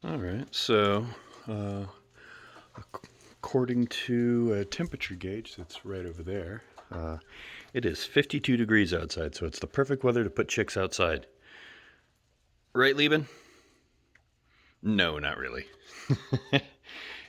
All right, so uh, according to a temperature gauge that's right over there, it is 52 degrees outside, so it's the perfect weather to put chicks outside. Right, Lieben? No, not really.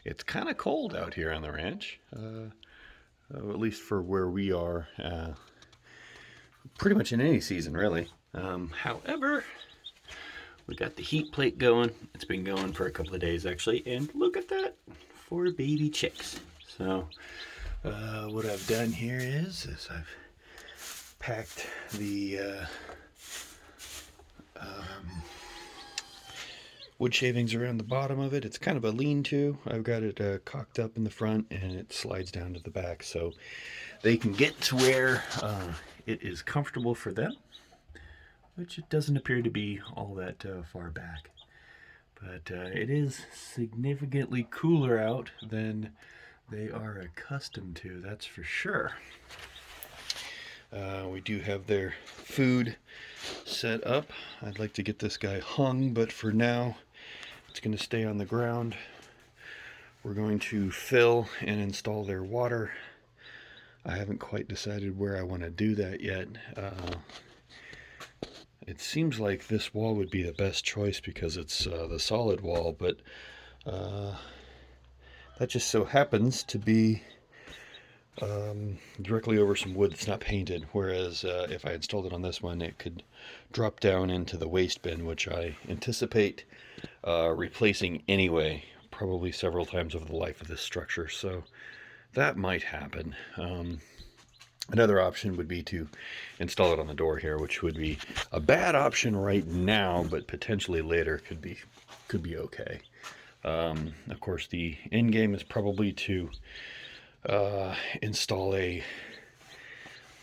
It's kind of cold out here on the ranch, at least for where we are, pretty much in any season, really. However, we got the heat plate going. It's been going for a couple of days, actually, and look at that, 4 baby chicks. So, what I've done here is I've packed the wood shavings around the bottom of it. It's kind of a lean-to. I've got it cocked up in the front, and it slides down to the back, so they can get to where it is comfortable for them, which it doesn't appear to be all that far back. But it is significantly cooler out than they are accustomed to, that's for sure. We do have their food set up. I'd like to get this guy hung, but for now it's going to stay on the ground. We're going to fill and install their water. I haven't quite decided where I want to do that yet. It seems like this wall would be the best choice because it's the solid wall, but that just so happens to be directly over some wood that's not painted, whereas if I installed it on this one, it could drop down into the waste bin, which I anticipate replacing anyway, probably several times over the life of this structure, so that might happen. Another option would be to install it on the door here, which would be a bad option right now, but potentially later could be okay. Of course, the end game is probably to install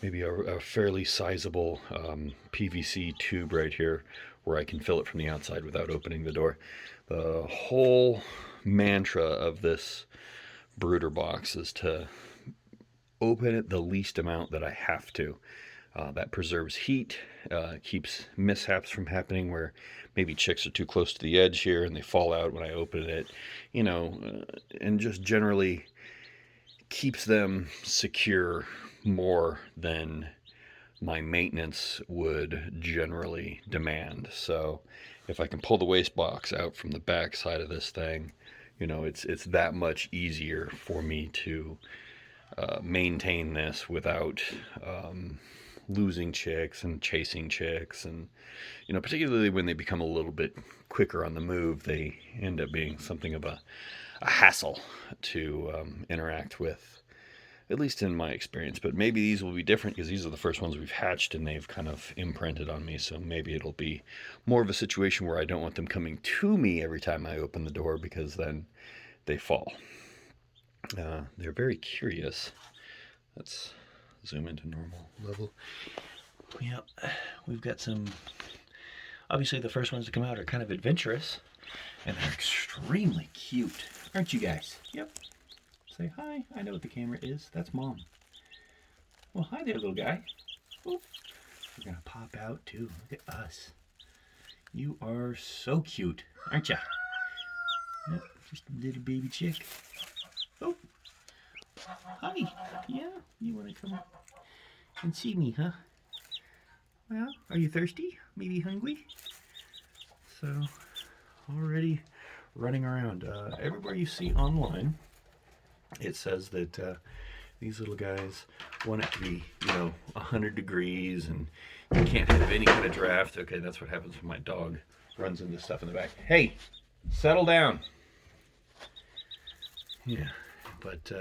maybe a fairly sizable PVC tube right here where I can fill it from the outside without opening the door. The whole mantra of this brooder box is to open it the least amount that I have to. That preserves heat, keeps mishaps from happening where maybe chicks are too close to the edge here and they fall out when I open it, and just generally keeps them secure more than my maintenance would generally demand. So if I can pull the waste box out from the back side of this thing, it's that much easier for me to maintain this without losing chicks and chasing chicks, and particularly when they become a little bit quicker on the move, they end up being something of a hassle to interact with, at least in my experience. But maybe these will be different because these are the first ones we've hatched and they've kind of imprinted on me, so maybe it'll be more of a situation where I don't want them coming to me every time I open the door, because then they fall. They're very curious. Let's zoom into normal level. Yep, we've got some. Obviously, the first ones to come out are kind of adventurous, and they're extremely cute, aren't you guys? Yep. Say hi. I know what the camera is. That's Mom. Well, hi there, little guy. Oop. We're gonna pop out too. Look at us. You are so cute, aren't ya? Yep, just a little baby chick. Oh, hi. Yeah, you want to come and see me, huh? Well, are you thirsty? Maybe hungry? So, already running around. Everywhere you see online, it says that these little guys want it to be, 100 degrees and you can't have any kind of draft. Okay, that's what happens when my dog runs into stuff in the back. Hey, settle down. Yeah, but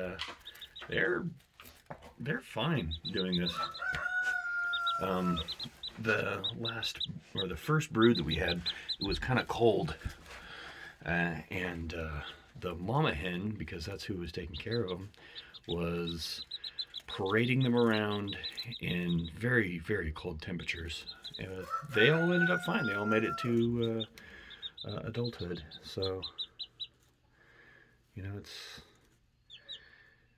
they're fine doing this. The first brood that we had, it was kind of cold, and the mama hen, because that's who was taking care of them, was parading them around in very, very cold temperatures. They all ended up fine. They all made it to adulthood. So,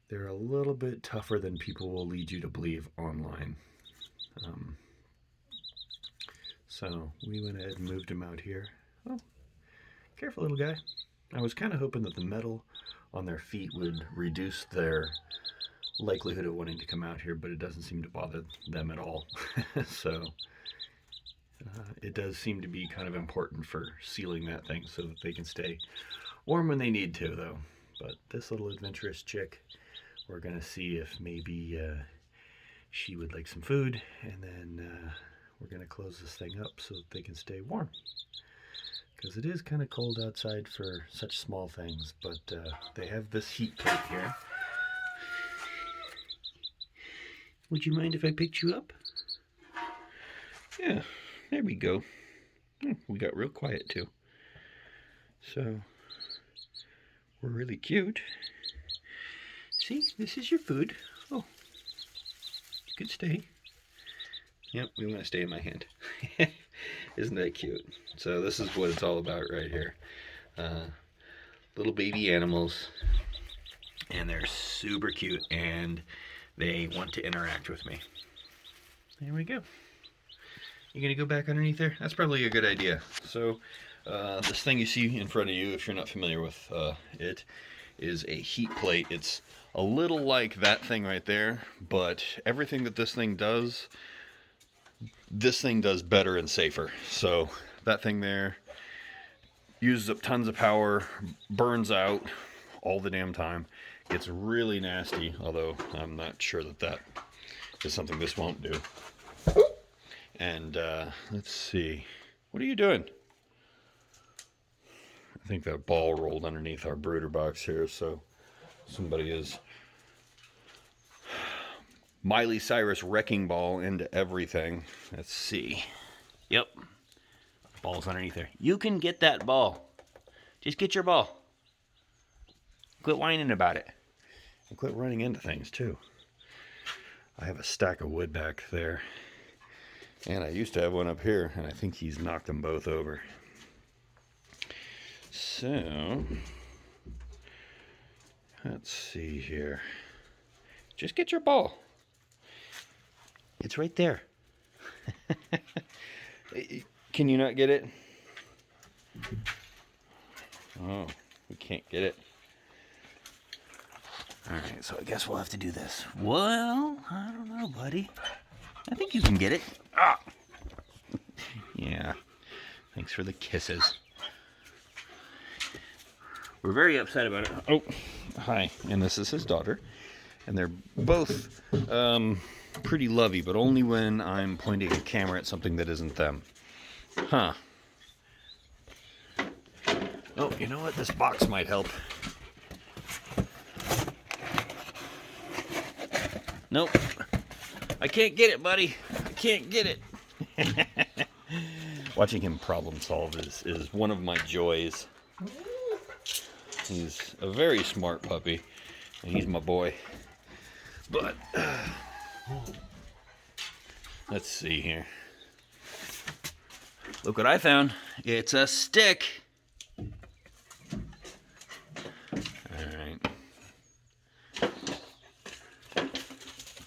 they're a little bit tougher than people will lead you to believe online. So we went ahead and moved him out here. Oh, Careful, little guy. I was kind of hoping that the metal on their feet would reduce their likelihood of wanting to come out here, but it doesn't seem to bother them at all. So it does seem to be kind of important for sealing that thing so that they can stay warm when they need to, though. But this little adventurous chick, we're going to see if maybe she would like some food, and then we're going to close this thing up so that they can stay warm. Because it is kind of cold outside for such small things, but they have this heat plate here. Would you mind if I picked you up? Yeah, there we go. We got real quiet too. So, we're really cute. See, this is your food. Oh, you could stay. Yep, we want to stay in my hand. Isn't that cute? So this is what it's all about right here. Little baby animals, and they're super cute, and they want to interact with me. There we go. You gonna go back underneath there? That's probably a good idea. So this thing you see in front of you, if you're not familiar with it, is a heat plate. It's a little like that thing right there, but everything that this thing does better and safer. So that thing there uses up tons of power, burns out all the damn time, gets really nasty, although I'm not sure that that is something this won't do. And let's see, what are you doing? I think that ball rolled underneath our brooder box here, so somebody is Miley Cyrus wrecking ball into everything. Let's see. Yep. Ball's underneath there. You can get that ball. Just get your ball. Quit whining about it. And quit running into things, too. I have a stack of wood back there. And I used to have one up here, and I think he's knocked them both over. So, let's see here. Just get your ball. It's right there. Can you not get it? Oh, we can't get it. Alright, so I guess we'll have to do this. Well, I don't know, buddy. I think you can get it. Ah! Yeah. Thanks for the kisses. We're very upset about it. Oh, hi. And this is his daughter. And they're both pretty lovey, but only when I'm pointing a camera at something that isn't them. Huh. Oh, you know what? This box might help. Nope. I can't get it, buddy. I can't get it. Watching him problem solve is one of my joys. He's a very smart puppy, and he's my boy. But, let's see here. Look what I found. It's a stick. Alright.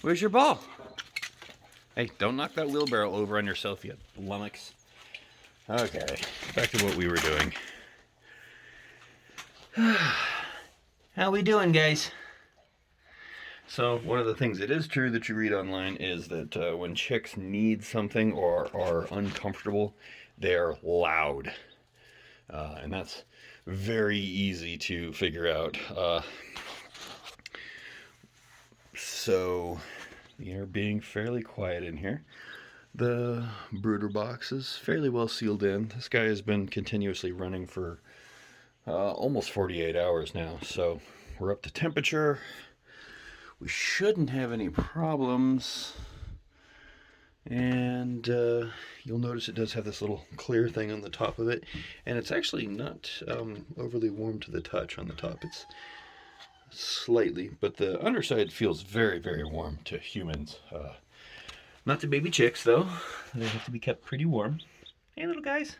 Where's your ball? Hey, don't knock that wheelbarrow over on yourself, you lummox. Okay, back to what we were doing. How we doing, guys? So, one of the things that is true that you read online is that when chicks need something or are uncomfortable, they're loud. And that's very easy to figure out. So, they're being fairly quiet in here. The brooder box is fairly well sealed in. This guy has been continuously running for almost 48 hours now. So, we're up to temperature. We shouldn't have any problems. And you'll notice it does have this little clear thing on the top of it. And it's actually not overly warm to the touch on the top. It's slightly, but the underside feels very, very warm to humans. Not to baby chicks, though. They have to be kept pretty warm. Hey, little guys.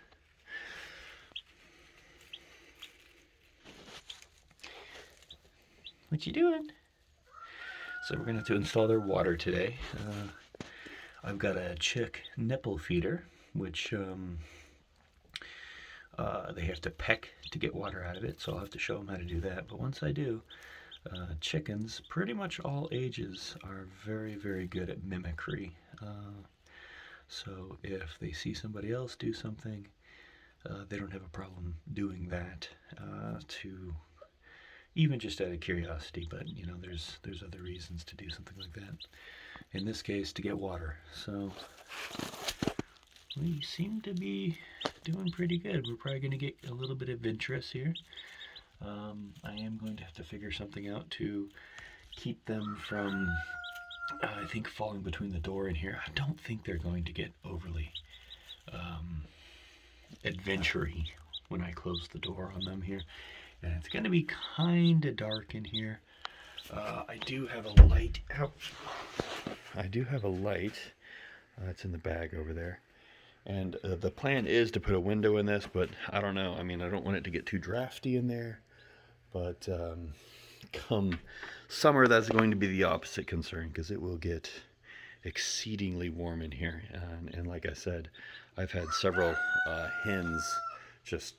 What you doing? So we're going to have to install their water today. I've got a chick nipple feeder, which They have to peck to get water out of it, so I'll have to show them how to do that. But once I do, chickens, pretty much all ages, are very, very good at mimicry. So if they see somebody else do something, they don't have a problem doing that, to even just out of curiosity. But you know, there's other reasons to do something like that. In this case, to get water. So we seem to be doing pretty good. We're probably going to get a little bit of interest here. I am going to have to figure something out to keep them from, I think, falling between the door and here. I don't think they're going to get overly adventure-y when I close the door on them here. And it's going to be kind of dark in here. I do have a light. Ouch. I do have a light. It's in the bag over there. And the plan is to put a window in this, but I don't know. I mean, I don't want it to get too drafty in there. But come summer, that's going to be the opposite concern, because it will get exceedingly warm in here. And like I said, I've had several hens just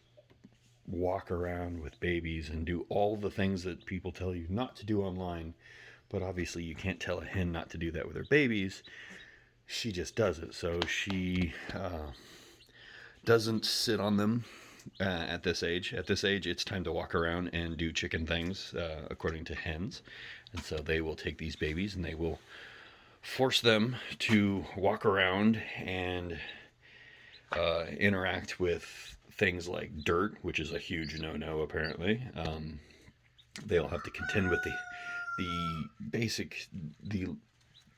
walk around with babies and do all the things that people tell you not to do online. But obviously you can't tell a hen not to do that with her babies. She just does it. So she doesn't sit on them at this age. At this age, it's time to walk around and do chicken things, according to hens. And so they will take these babies and they will force them to walk around and interact with things like dirt, which is a huge no-no apparently. They'll have to contend with the basic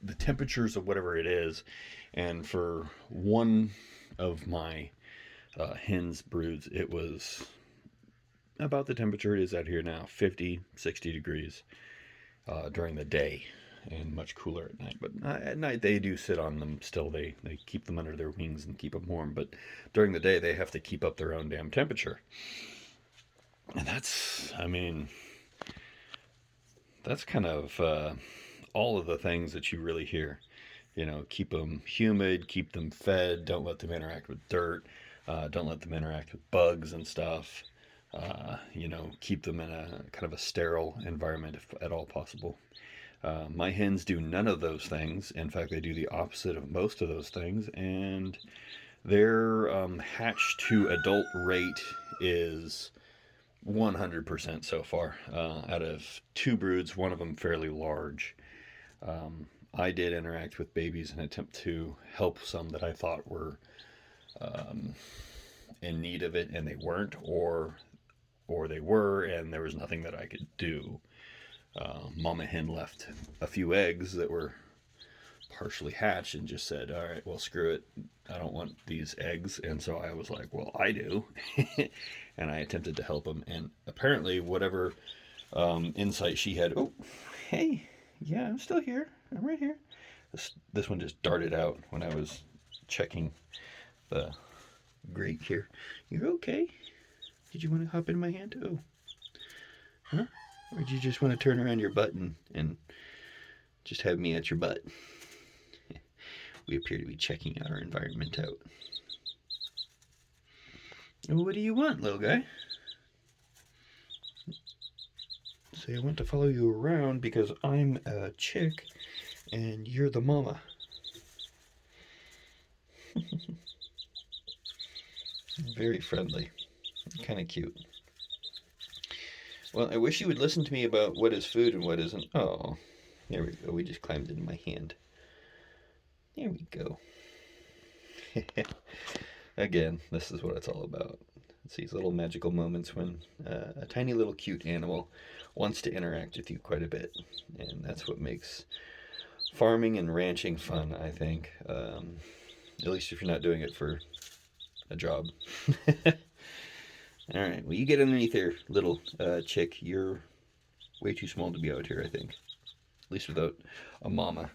the temperatures of whatever it is. And for one of my hens broods, it was about the temperature it is out here now, 50, 60 degrees during the day, and much cooler at night. But at night they do sit on them still. They keep them under their wings and keep them warm. But during the day they have to keep up their own damn temperature. And that's, I mean, that's kind of all of the things that you really hear. You know, keep them humid, keep them fed, don't let them interact with dirt, don't let them interact with bugs and stuff. You know, keep them in a kind of a sterile environment if at all possible. My hens do none of those things. In fact, they do the opposite of most of those things, and their hatch to adult rate is 100% so far. Out of 2 broods, one of them fairly large. I did interact with babies in an attempt to help some that I thought were in need of it, and they weren't, or they were, and there was nothing that I could do. Mama hen left a few eggs that were partially hatched and just said, all right, well, screw it, I don't want these eggs. And so I was like, well, I do. And I attempted to help them, and apparently whatever insight she had, oh, hey, yeah, I'm still here, I'm right here. This one just darted out when I was checking the grate here. You're okay? Did you want to hop in my hand? Oh, huh? Or do you just want to turn around your butt and just have me at your butt? We appear to be checking our environment out. Well, what do you want, little guy? So I want to follow you around because I'm a chick and you're the mama. Very friendly. Kind of cute. Well, I wish you would listen to me about what is food and what isn't. Oh, there we go. We just climbed into my hand. There we go. Again, this is what it's all about. It's these little magical moments when a tiny little cute animal wants to interact with you quite a bit. And that's what makes farming and ranching fun, I think. At least if you're not doing it for a job. All right, well, you get underneath there, little chick. You're way too small to be out here, I think. At least without a mama.